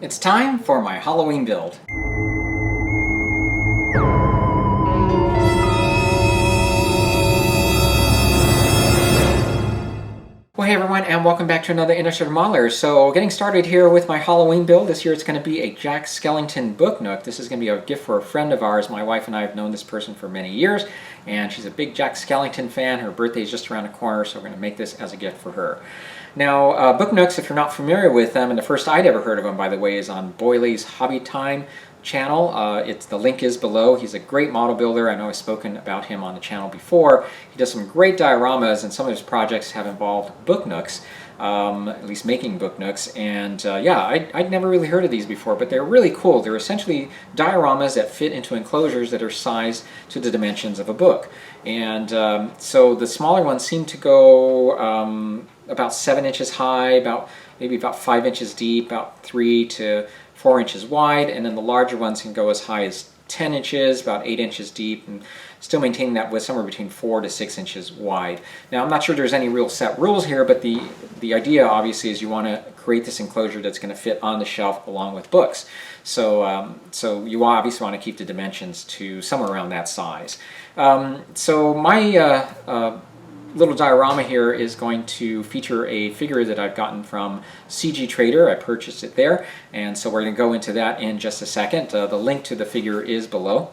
It's time for my Halloween build. Well, hey everyone, and welcome back to another Initiative Modeler. So getting started here with my Halloween build. This year it's going to be a Jack Skellington Book Nook. This is going to be a gift for a friend of ours. My wife and I have known this person for many years, and she's a big Jack Skellington fan. Her birthday is just around the corner, so we're going to make this as a gift for her. Now, Book Nooks, if you're not familiar with them, and the first I'd ever heard of them, by the way, is on Boyley's Hobby Time channel. The link is below. He's a great model builder. I know I've spoken about him on the channel before. He does some great dioramas, and some of his projects have involved book nooks, at least making book nooks. And yeah, I'd never really heard of these before, but they're really cool. They're essentially dioramas that fit into enclosures that are sized to the dimensions of a book. And so the smaller ones seem to go about 7 inches high, maybe about 5 inches deep, about 3 to 4 inches wide, and then the larger ones can go as high as 10 inches, about 8 inches deep, and still maintaining that with somewhere between 4 to 6 inches wide. Now, I'm not sure there's any real set rules here, but the idea obviously is you want to create this enclosure that's going to fit on the shelf along with books. So, so you obviously want to keep the dimensions to somewhere around that size. So my little diorama here is going to feature a figure that I've gotten from CG Trader. I purchased it there, and so we're going to go into that in just a second. The link to the figure is below.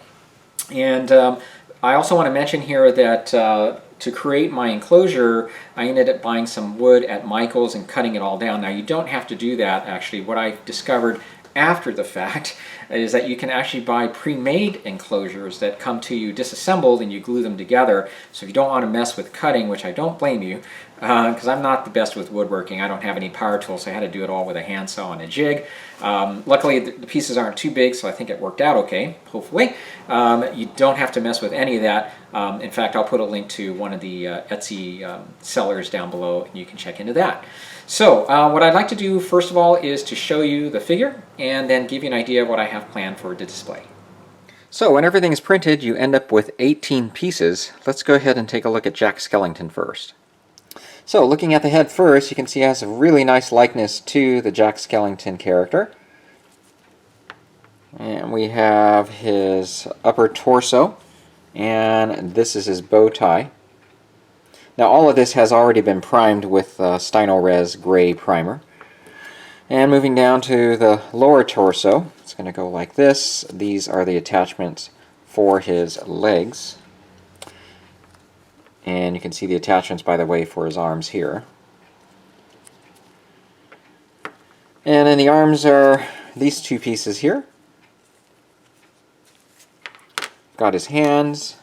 And I also want to mention here that to create my enclosure, I ended up buying some wood at Michael's and cutting it all down. Now, you don't have to do that, actually. What I discovered after the fact is that you can actually buy pre-made enclosures that come to you disassembled and you glue them together. So if you don't want to mess with cutting, which I don't blame you, because I'm not the best with woodworking. I don't have any power tools, so I had to do it all with a handsaw and a jig. Luckily the pieces aren't too big, so I think it worked out okay, hopefully. You don't have to mess with any of that. In fact, I'll put a link to one of the Etsy sellers down below, and you can check into that. So what I'd like to do first of all is to show you the figure and then give you an idea of what I have planned for the display. So when everything is printed, you end up with 18 pieces. Let's go ahead and take a look at Jack Skellington first. So looking at the head first, you can see it has a really nice likeness to the Jack Skellington character. And we have his upper torso, and this is his bow tie. Now all of this has already been primed with Styrene gray primer. And moving down to the lower torso, it's going to go like this. These are the attachments for his legs. And you can see the attachments, by the way, for his arms here. And then the arms are these two pieces here. Got his hands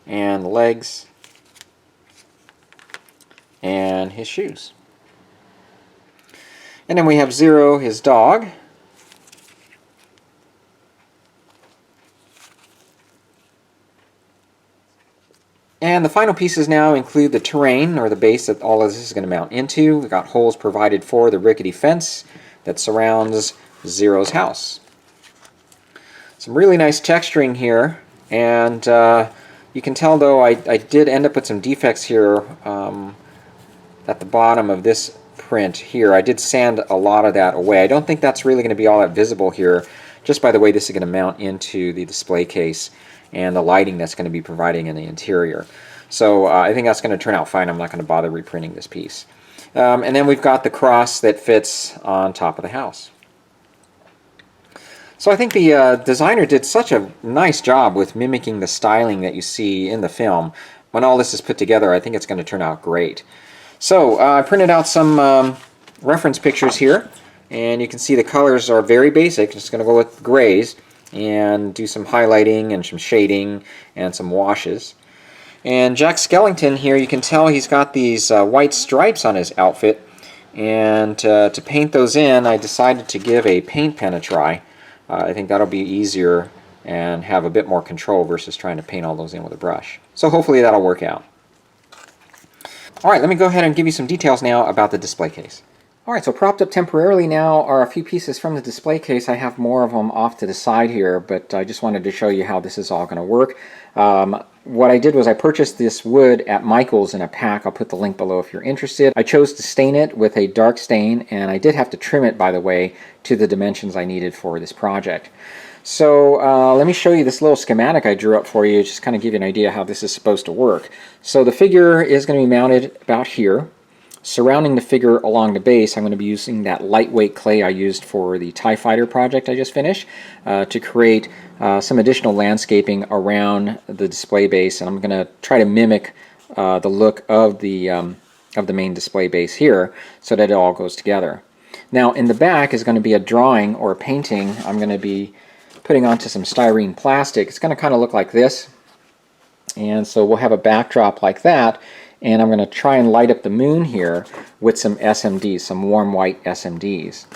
and the legs and his shoes. And then we have Zero, his dog. And the final pieces now include the terrain, or the base that all of this is going to mount into. We've got holes provided for the rickety fence that surrounds Zero's house. Some really nice texturing here, and you can tell though I did end up with some defects here at the bottom of this print here. I did sand a lot of that away. I don't think that's really going to be all that visible here, just by the way this is going to mount into the display case and the lighting that's going to be providing in the interior. So I think that's going to turn out fine. I'm not going to bother reprinting this piece. And then we've got the cross that fits on top of the house. So I think the designer did such a nice job with mimicking the styling that you see in the film. When all this is put together, I think it's going to turn out great. So I printed out some reference pictures here, and you can see the colors are very basic. Just going to go with grays and do some highlighting and some shading and some washes. And Jack Skellington here, you can tell he's got these white stripes on his outfit, and to paint those in, I decided to give a paint pen a try. I think that'll be easier and have a bit more control versus trying to paint all those in with a brush. So hopefully that'll work out. Alright, let me go ahead and give you some details now about the display case. Alright, so propped up temporarily now are a few pieces from the display case. I have more of them off to the side here, but I just wanted to show you how this is all going to work. what I did was I purchased this wood at Michael's in a pack. I'll put the link below if you're interested. I chose to stain it with a dark stain, and I did have to trim it, by the way, to the dimensions I needed for this project. So let me show you this little schematic I drew up for you, just kind of give you an idea how this is supposed to work. So the figure is going to be mounted about here. Surrounding the figure along the base, I'm going to be using that lightweight clay I used for the TIE Fighter project I just finished to create some additional landscaping around the display base, and I'm going to try to mimic the look of the main display base here so that it all goes together. Now in the back is going to be a drawing or a painting I'm going to be putting onto some styrene plastic. It's going to kind of look like this, and so we'll have a backdrop like that. And I'm going to try and light up the moon here with some SMDs, some warm white SMDs.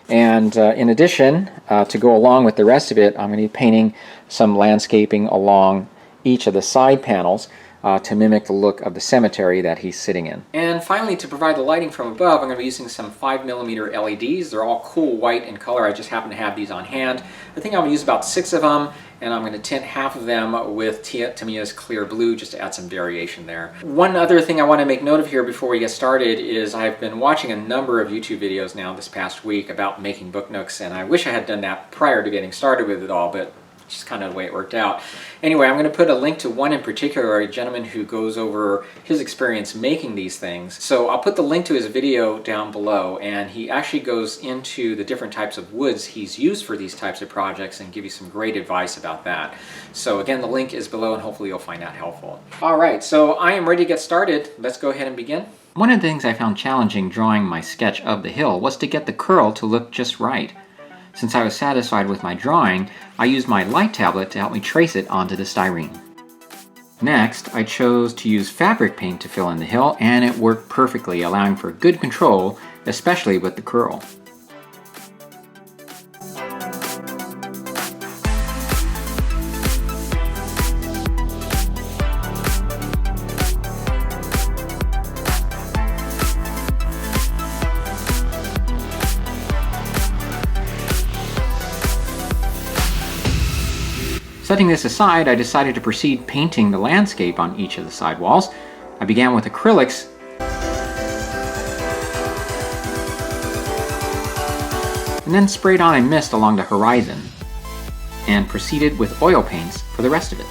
And in addition, to go along with the rest of it, I'm going to be painting some landscaping along each of the side panels to mimic the look of the cemetery that he's sitting in. And finally, to provide the lighting from above, I'm going to be using some 5mm LEDs. They're all cool white in color. I just happen to have these on hand. I think I'm going to use about 6 of them, and I'm going to tint half of them with Tamiya's clear blue just to add some variation there. One other thing I want to make note of here before we get started is I've been watching a number of YouTube videos now this past week about making book nooks, and I wish I had done that prior to getting started with it all, but it's just kind of the way it worked out. Anyway, I'm going to put a link to one in particular, a gentleman who goes over his experience making these things. So I'll put the link to his video down below, and he actually goes into the different types of woods he's used for these types of projects and give you some great advice about that. So again, the link is below, and hopefully you'll find that helpful. Alright, so I am ready to get started. Let's go ahead and begin. One of the things I found challenging drawing my sketch of the hill was to get the curl to look just right. Since I was satisfied with my drawing, I used my light tablet to help me trace it onto the styrene. Next, I chose to use fabric paint to fill in the hill, and it worked perfectly, allowing for good control, especially with the curl. Setting this aside, I decided to proceed painting the landscape on each of the sidewalls. I began with acrylics, and then sprayed on a mist along the horizon, and proceeded with oil paints for the rest of it.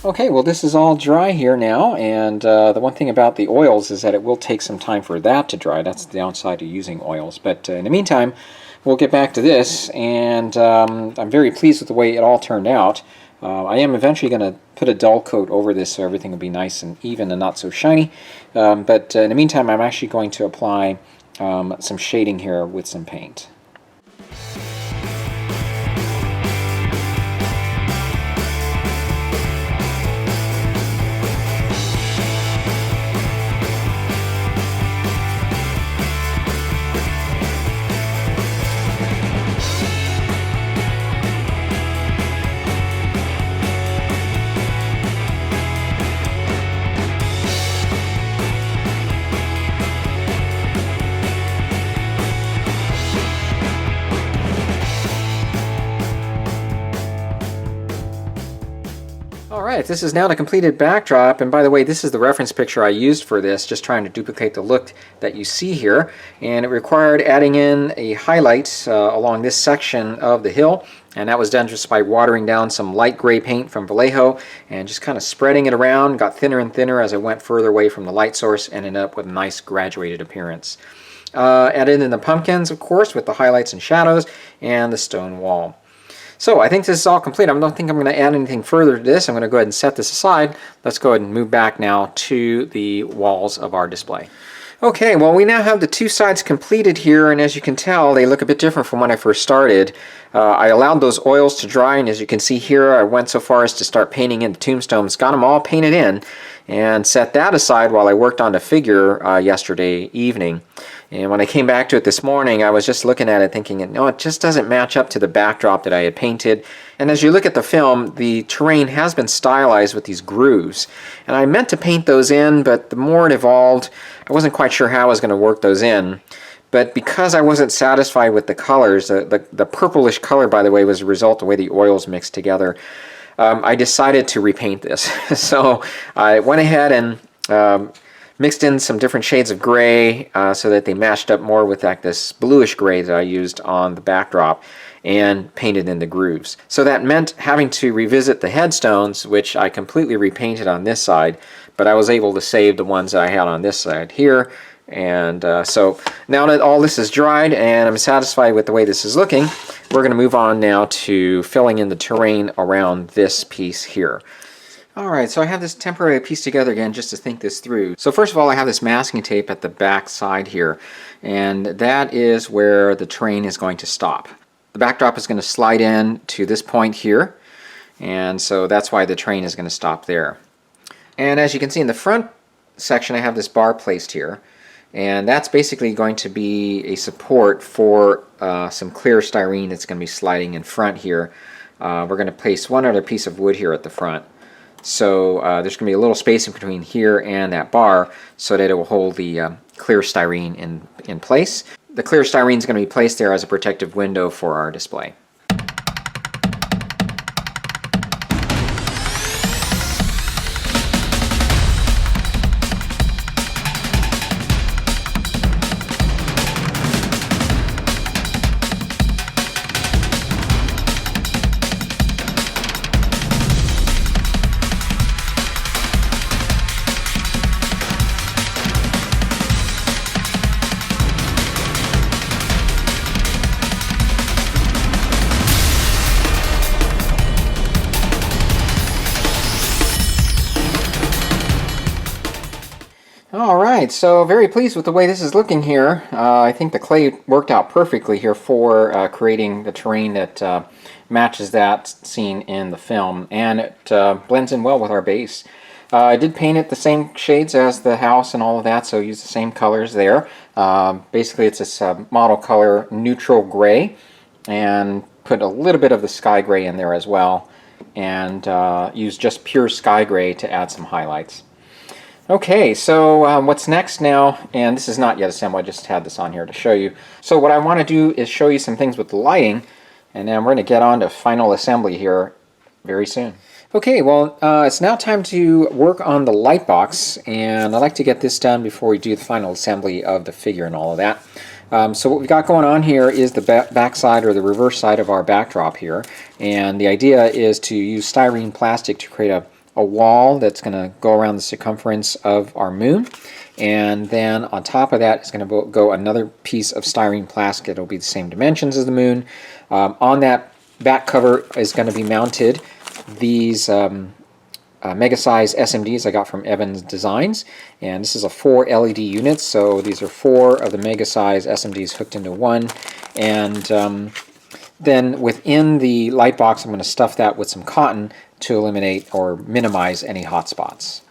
Okay, well this is all dry here now, and the one thing about the oils is that it will take some time for that to dry. That's the downside of using oils. But in the meantime, we'll get back to this, and I'm very pleased with the way it all turned out. I am eventually going to put a dull coat over this so everything will be nice and even and not so shiny. But in the meantime, I'm actually going to apply some shading here with some paint. Alright, this is now the completed backdrop, and by the way, this is the reference picture I used for this, just trying to duplicate the look that you see here, and it required adding in a highlight along this section of the hill, and that was done just by watering down some light gray paint from Vallejo and just kind of spreading it around. Got thinner and thinner as I went further away from the light source and ended up with a nice graduated appearance. Added in the pumpkins, of course, with the highlights and shadows, and the stone wall. So I think this is all complete. I don't think I'm going to add anything further to this. I'm going to go ahead and set this aside. Let's go ahead and move back now to the walls of our display. Okay, well we now have the two sides completed here, and as you can tell, they look a bit different from when I first started. I allowed those oils to dry, and as you can see here, I went so far as to start painting in the tombstones, got them all painted in, and set that aside while I worked on the figure yesterday evening. And when I came back to it this morning, I was just looking at it thinking, no, it just doesn't match up to the backdrop that I had painted. And as you look at the film, the terrain has been stylized with these grooves. And I meant to paint those in, but the more it evolved, I wasn't quite sure how I was going to work those in. But because I wasn't satisfied with the colors, the purplish color, by the way, was a result of the way the oils mixed together, I decided to repaint this. So I went ahead and mixed in some different shades of gray so that they matched up more with like this bluish gray that I used on the backdrop, and painted in the grooves. So that meant having to revisit the headstones, which I completely repainted on this side, but I was able to save the ones that I had on this side here. And so now that all this is dried and I'm satisfied with the way this is looking, we're going to move on now to filling in the terrain around this piece here. Alright, so I have this temporarily pieced together again just to think this through. So first of all, I have this masking tape at the back side here, and that is where the terrain is going to stop. The backdrop is going to slide in to this point here, and so that's why the terrain is going to stop there. And as you can see in the front section, I have this bar placed here, and that's basically going to be a support for some clear styrene that's going to be sliding in front here. We're going to place one other piece of wood here at the front. So there's going to be a little space in between here and that bar so that it will hold the clear styrene in place. The clear styrene is going to be placed there as a protective window for our display. Alright, so very pleased with the way this is looking here. I think the clay worked out perfectly here for creating the terrain that matches that seen in the film, and it blends in well with our base. I did paint it the same shades as the house and all of that, so use the same colors there. Basically it's this model color neutral gray, and put a little bit of the sky gray in there as well, and use just pure sky gray to add some highlights. Okay, so what's next now, and this is not yet assembled, I just had this on here to show you. So what I want to do is show you some things with the lighting, and then we're going to get on to final assembly here very soon. Okay, well it's now time to work on the light box, and I'd like to get this done before we do the final assembly of the figure and all of that. So what we've got going on here is the back side or the reverse side of our backdrop here, and the idea is to use styrene plastic to create a wall that's going to go around the circumference of our moon, and then on top of that is going to go another piece of styrene plastic. It'll be the same dimensions as the moon. On that back cover is going to be mounted these mega size SMDs I got from Ebony Designs, and this is a 4 LED units, so these are 4 of the mega size SMDs hooked into one, and then within the light box I'm going to stuff that with some cotton to eliminate or minimize any hot spots.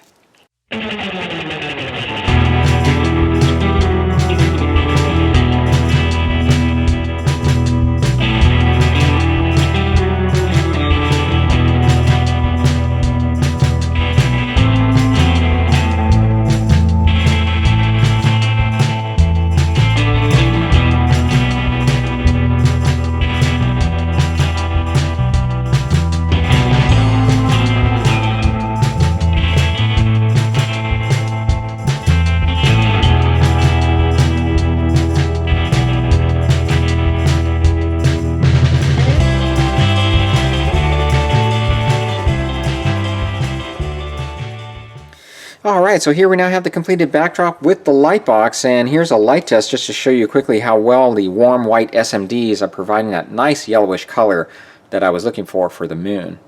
Alright, so here we now have the completed backdrop with the light box, and here's a light test just to show you quickly how well the warm white SMDs are providing that nice yellowish color that I was looking for the moon.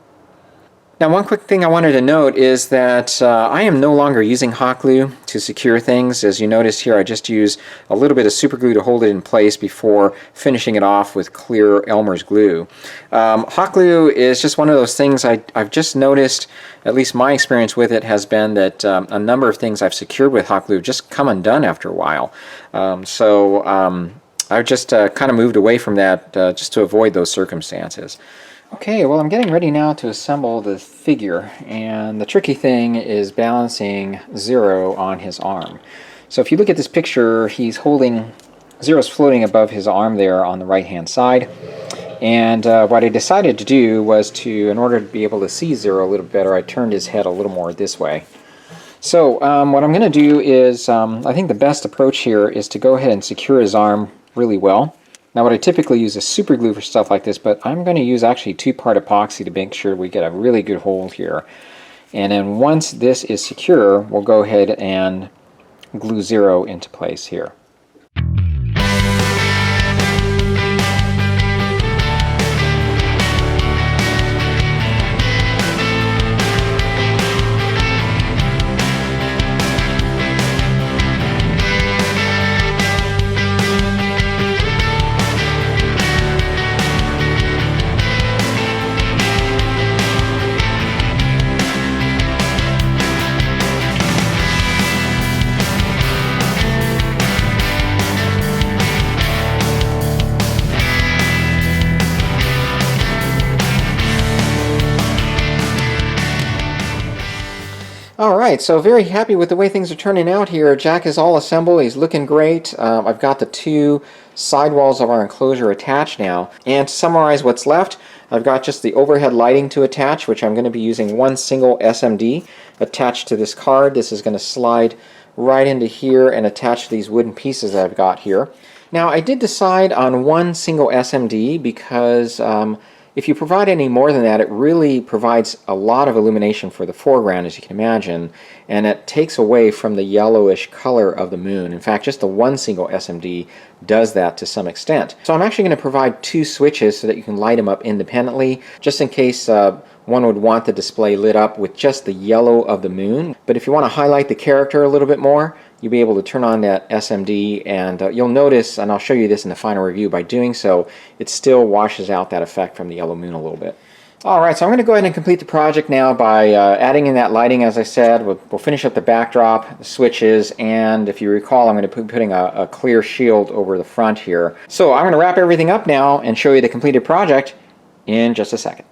Now, one quick thing I wanted to note is that I am no longer using hot glue to secure things. As you notice here, I just use a little bit of super glue to hold it in place before finishing it off with clear Elmer's glue. Hot glue is just one of those things I've just noticed, at least my experience with it has been that a number of things I've secured with hot glue just come undone after a while. I've just kind of moved away from that just to avoid those circumstances. Okay, well, I'm getting ready now to assemble the figure, and the tricky thing is balancing Zero on his arm. So if you look at this picture, he's holding, Zero's floating above his arm there on the right-hand side. And what I decided to do was in order to be able to see Zero a little better, I turned his head a little more this way. So what I'm going to do is, I think the best approach here is to go ahead and secure his arm really well. Now what I typically use is super glue for stuff like this, but I'm going to use actually 2-part epoxy to make sure we get a really good hold here. And then once this is secure, we'll go ahead and glue Zero into place here. Alright, so very happy with the way things are turning out here. Jack is all assembled, he's looking great. I've got the 2 sidewalls of our enclosure attached now. And to summarize what's left, I've got just the overhead lighting to attach, which I'm going to be using one single SMD attached to this card. This is going to slide right into here and attach to these wooden pieces that I've got here. Now I did decide on one single SMD because if you provide any more than that, it really provides a lot of illumination for the foreground, as you can imagine, and it takes away from the yellowish color of the moon. In fact, just the one single SMD does that to some extent. So I'm actually going to provide 2 switches so that you can light them up independently, just in case one would want the display lit up with just the yellow of the moon. But if you want to highlight the character a little bit more, you'll be able to turn on that SMD, and you'll notice, and I'll show you this in the final review, by doing so, it still washes out that effect from the yellow moon a little bit. Alright, so I'm going to go ahead and complete the project now by adding in that lighting, as I said. We'll finish up the backdrop, the switches, and if you recall, I'm going to be putting a clear shield over the front here. So I'm going to wrap everything up now and show you the completed project in just a second.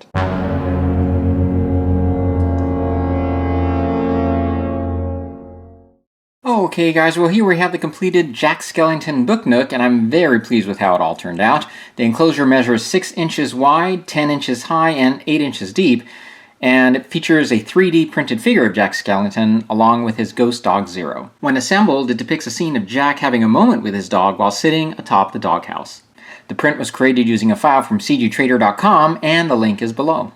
Okay guys, well here we have the completed Jack Skellington Book Nook, and I'm very pleased with how it all turned out. The enclosure measures 6 inches wide, 10 inches high, and 8 inches deep, and it features a 3D printed figure of Jack Skellington along with his ghost dog Zero. When assembled, it depicts a scene of Jack having a moment with his dog while sitting atop the doghouse. The print was created using a file from cgtrader.com, and the link is below.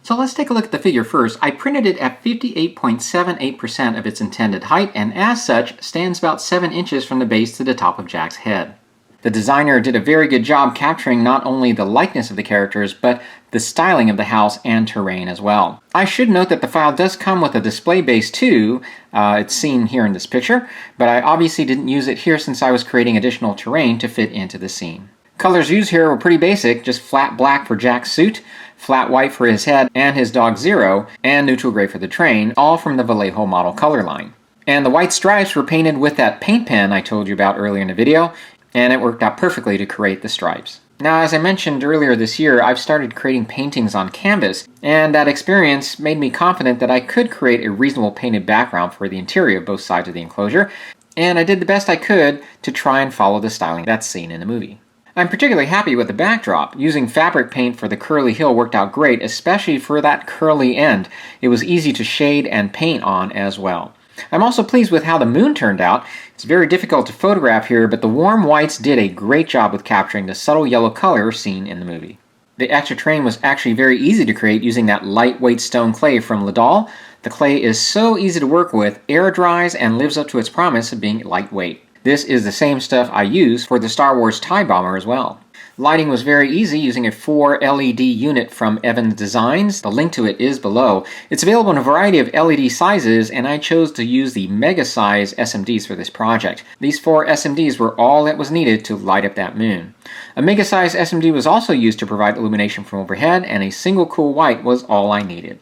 So let's take a look at the figure first. I printed it at 58.78% of its intended height, and as such, stands about 7 inches from the base to the top of Jack's head. The designer did a very good job capturing not only the likeness of the characters, but the styling of the house and terrain as well. I should note that the file does come with a display base too. It's seen here in this picture, but I obviously didn't use it here since I was creating additional terrain to fit into the scene. Colors used here were pretty basic, just flat black for Jack's suit, flat white for his head and his dog Zero, and neutral gray for the train, all from the Vallejo model color line. And the white stripes were painted with that paint pen I told you about earlier in the video, and it worked out perfectly to create the stripes. Now, as I mentioned earlier this year, I've started creating paintings on canvas, and that experience made me confident that I could create a reasonable painted background for the interior of both sides of the enclosure, and I did the best I could to try and follow the styling that's seen in the movie. I'm particularly happy with the backdrop. Using fabric paint for the curly hill worked out great, especially for that curly end. It was easy to shade and paint on as well. I'm also pleased with how the moon turned out. It's very difficult to photograph here, but the warm whites did a great job with capturing the subtle yellow color seen in the movie. The extra terrain was actually very easy to create using that lightweight stone clay from Lidl. The clay is so easy to work with, air dries, and lives up to its promise of being lightweight. This is the same stuff I use for the Star Wars TIE Bomber as well. Lighting was very easy using a 4 LED unit from Evans Designs. The link to it is below. It's available in a variety of LED sizes, and I chose to use the mega size SMDs for this project. These 4 SMDs were all that was needed to light up that moon. A mega size SMD was also used to provide illumination from overhead, and a single cool white was all I needed.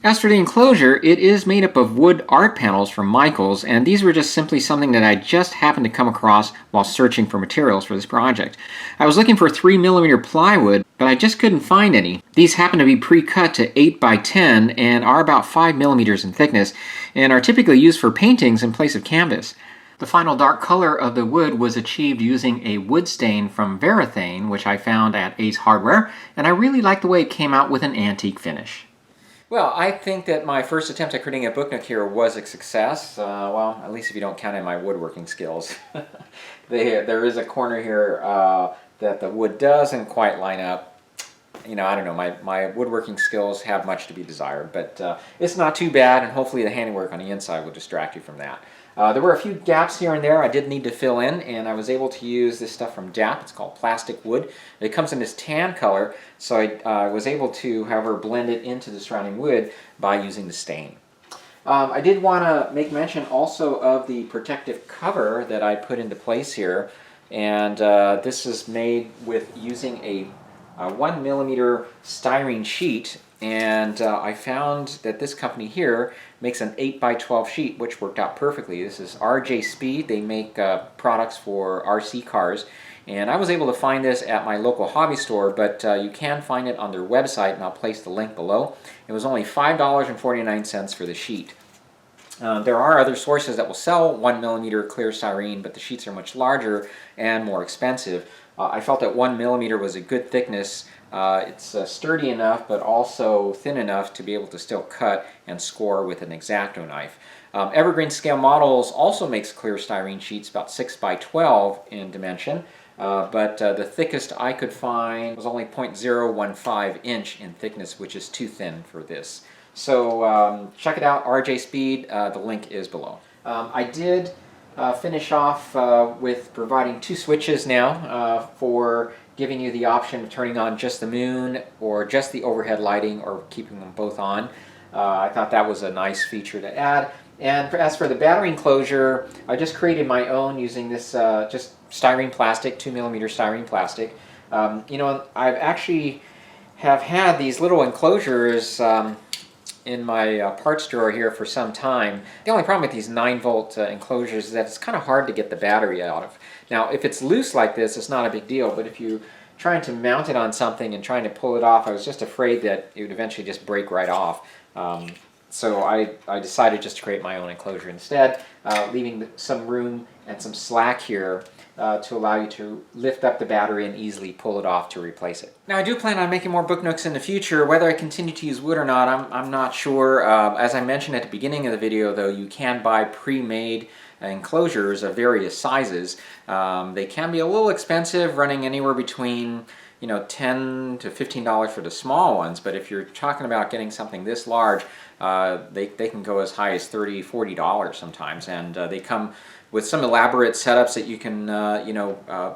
As for the enclosure, it is made up of wood art panels from Michaels, and these were just simply something that I just happened to come across while searching for materials for this project. I was looking for 3mm plywood, but I just couldn't find any. These happen to be pre-cut to 8 by 10 and are about 5mm in thickness, and are typically used for paintings in place of canvas. The final dark color of the wood was achieved using a wood stain from Varathane, which I found at Ace Hardware, and I really liked the way it came out with an antique finish. Well, I think that my first attempt at creating a book nook here was a success. Well, at least if you don't count in my woodworking skills. There is a corner here that the wood doesn't quite line up. You know, I don't know, my woodworking skills have much to be desired, but it's not too bad, and hopefully the handiwork on the inside will distract you from that. There were a few gaps here and there I did need to fill in, and I was able to use this stuff from DAP. It's called plastic wood. It comes in this tan color, so I was able to, however, blend it into the surrounding wood by using the stain. I did want to make mention also of the protective cover that I put into place here, and this is made with using a 1mm styrene sheet, and I found that this company here makes an 8 by 12 sheet, which worked out perfectly. This is RJ Speed. They make products for RC cars, and I was able to find this at my local hobby store, but you can find it on their website, and I'll place the link below. It was only $5.49 for the sheet. There are other sources that will sell 1mm clear styrene, but the sheets are much larger and more expensive. I felt that 1mm was a good thickness. It's sturdy enough, but also thin enough to be able to still cut and score with an X-Acto knife. Evergreen Scale Models also makes clear styrene sheets about 6 by 12 in dimension, but the thickest I could find was only 0.015 inch in thickness, which is too thin for this. So check it out, RJ Speed. The link is below. I did finish off with providing 2 switches now for giving you the option of turning on just the moon or just the overhead lighting, or keeping them both on. I thought that was a nice feature to add. And as for the battery enclosure, I just created my own using this just styrene plastic, 2mm styrene plastic. You know, I've actually have had these little enclosures in my parts drawer here for some time. The only problem with these 9-volt enclosures is that it's kind of hard to get the battery out of. Now, if it's loose like this, it's not a big deal, but if you're trying to mount it on something and trying to pull it off, I was just afraid that it would eventually just break right off. So I decided just to create my own enclosure instead, leaving some room and some slack here to allow you to lift up the battery and easily pull it off to replace it. Now, I do plan on making more book nooks in the future. Whether I continue to use wood or not, I'm not sure. As I mentioned at the beginning of the video, though, you can buy pre-made enclosures of various sizes. They can be a little expensive, running anywhere between $10 to $15 for the small ones, but if you're talking about getting something this large, they can go as high as $30, $40 sometimes, and they come with some elaborate setups that you can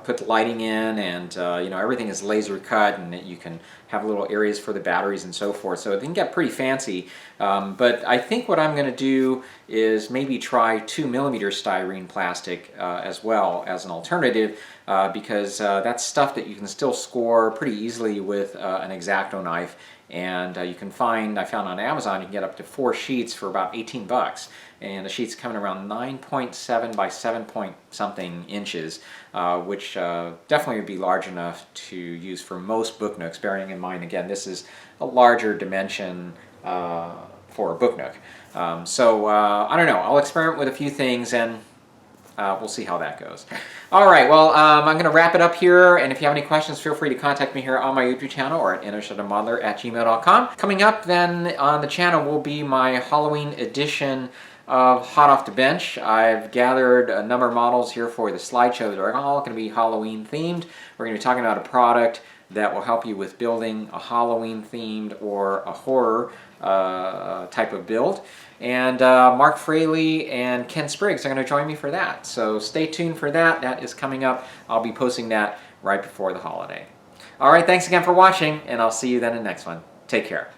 put lighting in, and everything is laser cut, and you can have little areas for the batteries and so forth, so it can get pretty fancy. But I think what I'm going to do is maybe try 2mm styrene plastic as well as an alternative, because that's stuff that you can still score pretty easily with an X-Acto knife. And you can find, I found on Amazon, you can get up to 4 sheets for about 18 bucks. And the sheet's coming around 9.7 by 7 point something inches, which definitely would be large enough to use for most book nooks, bearing in mind, again, this is a larger dimension for a book nook. So I don't know, I'll experiment with a few things, and we'll see how that goes. All right, well, I'm going to wrap it up here, and if you have any questions, feel free to contact me here on my YouTube channel or at illustratormodeler@gmail.com. Coming up then on the channel will be my Halloween edition of Hot Off the Bench. I've gathered a number of models here for the slideshow that are all going to be Halloween themed. We're going to be talking about a product that will help you with building a Halloween themed or a horror type of build. And Mark Fraley and Ken Spriggs are going to join me for that. So stay tuned for that. That is coming up. I'll be posting that right before the holiday. All right, thanks again for watching, and I'll see you then in the next one. Take care.